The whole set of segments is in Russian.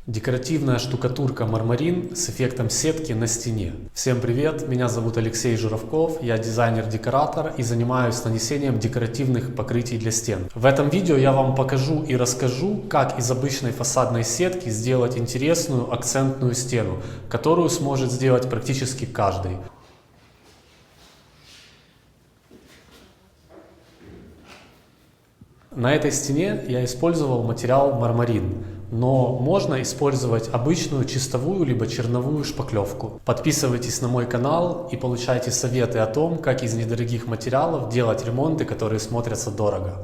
Декоративная штукатурка мармарин с эффектом сетки на стене. Всем привет, меня зовут Алексей Журавков, я дизайнер-декоратор и занимаюсь нанесением декоративных покрытий для стен. В этом видео я вам покажу и расскажу, как из обычной фасадной сетки сделать интересную акцентную стену, которую сможет сделать практически каждый. На этой стене я использовал материал мармарин, но можно использовать обычную чистовую либо черновую шпаклевку. Подписывайтесь на мой канал и получайте советы о том, как из недорогих материалов делать ремонты, которые смотрятся дорого.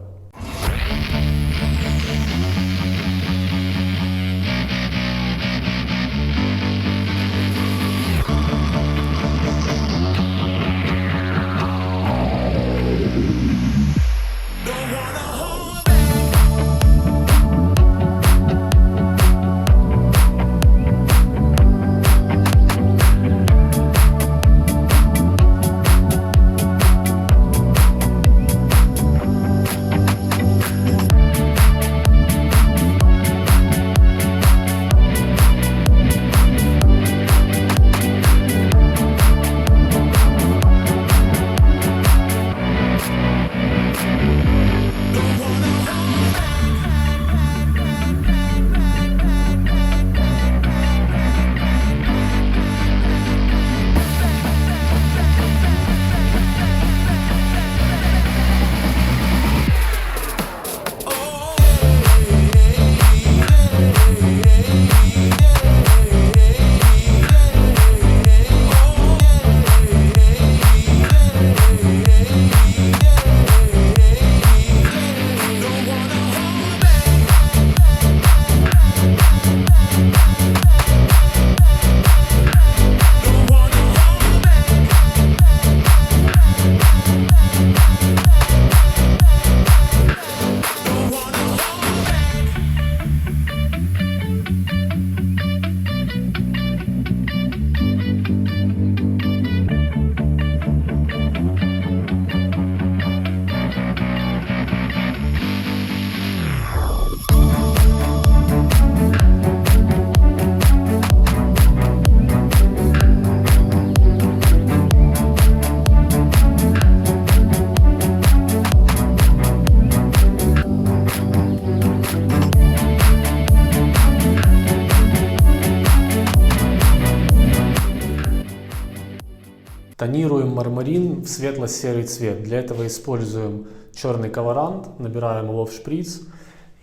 Тонируем мармарин в светло-серый цвет. Для этого используем черный колорант, набираем его в шприц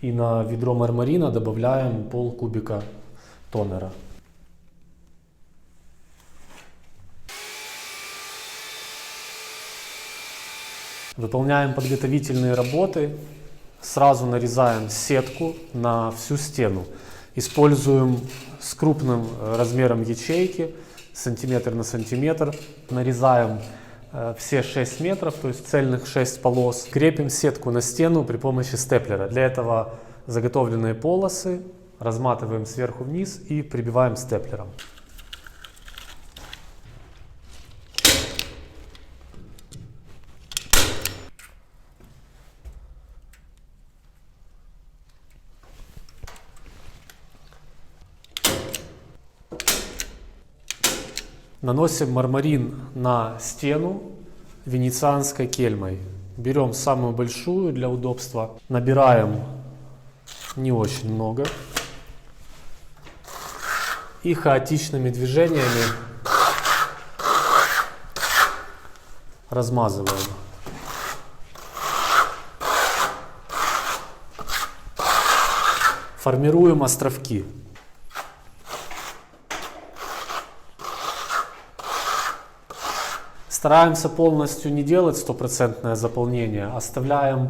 и на ведро мармарина добавляем полкубика тонера. Выполняем подготовительные работы, сразу нарезаем сетку на всю стену. Используем с крупным размером ячейки, сантиметр на сантиметр, нарезаем все 6 метров, то есть цельных 6 полос. Крепим сетку на стену при помощи степлера. Для этого заготовленные полосы разматываем сверху вниз и прибиваем степлером. Наносим мармарин на стену венецианской кельмой. Берем самую большую для удобства, набираем не очень много и хаотичными движениями размазываем. Формируем островки. Стараемся полностью не делать стопроцентное заполнение, оставляем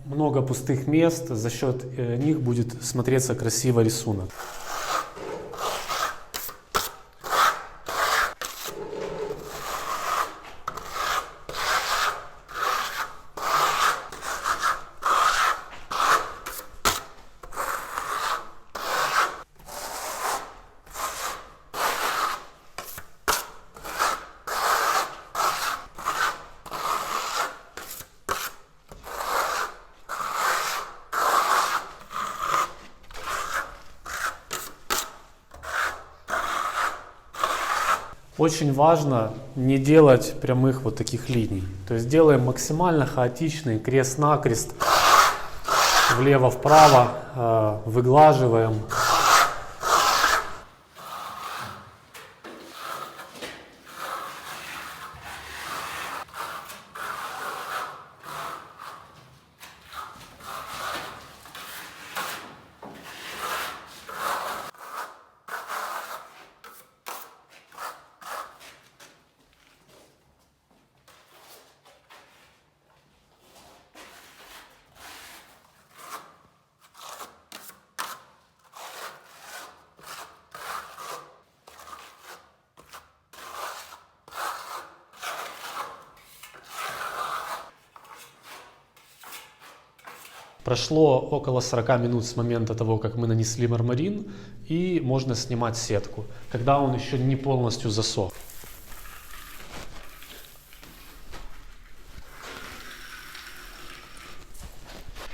много пустых мест, за счет них будет смотреться красиво рисунок. Очень важно не делать прямых вот таких линий. То есть делаем максимально хаотичный крест-накрест, влево-вправо, выглаживаем. Прошло около 40 минут с момента того, как мы нанесли мармарин, и можно снимать сетку, когда он еще не полностью засох.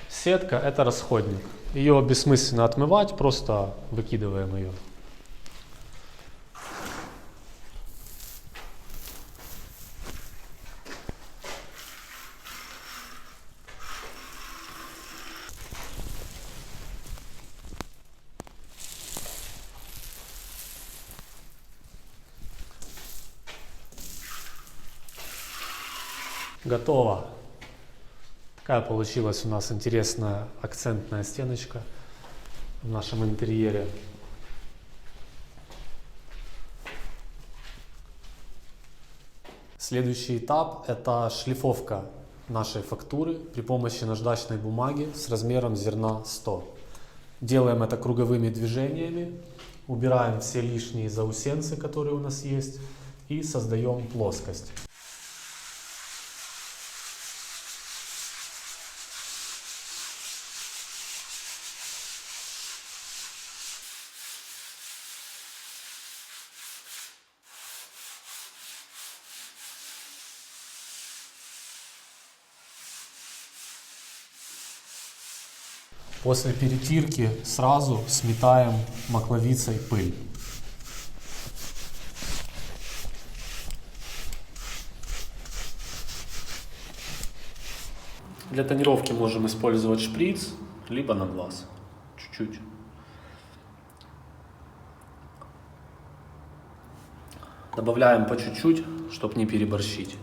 Сетка — это расходник. Ее бессмысленно отмывать, просто выкидываем ее. Готово. Такая получилась у нас интересная акцентная стеночка в нашем интерьере. Следующий этап — это шлифовка нашей фактуры при помощи наждачной бумаги с размером зерна 100. Делаем это круговыми движениями, убираем все лишние заусенцы, которые у нас есть, и создаем плоскость. После перетирки сразу сметаем макловицей пыль. Для тонировки можем использовать шприц, либо на глаз. Чуть-чуть. Добавляем по чуть-чуть, чтобы не переборщить.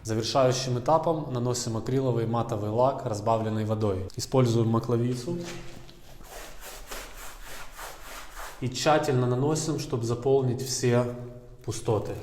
Завершающим этапом наносим акриловый матовый лак, разбавленный водой. Используем макловицу и тщательно наносим, чтобы заполнить все пустоты.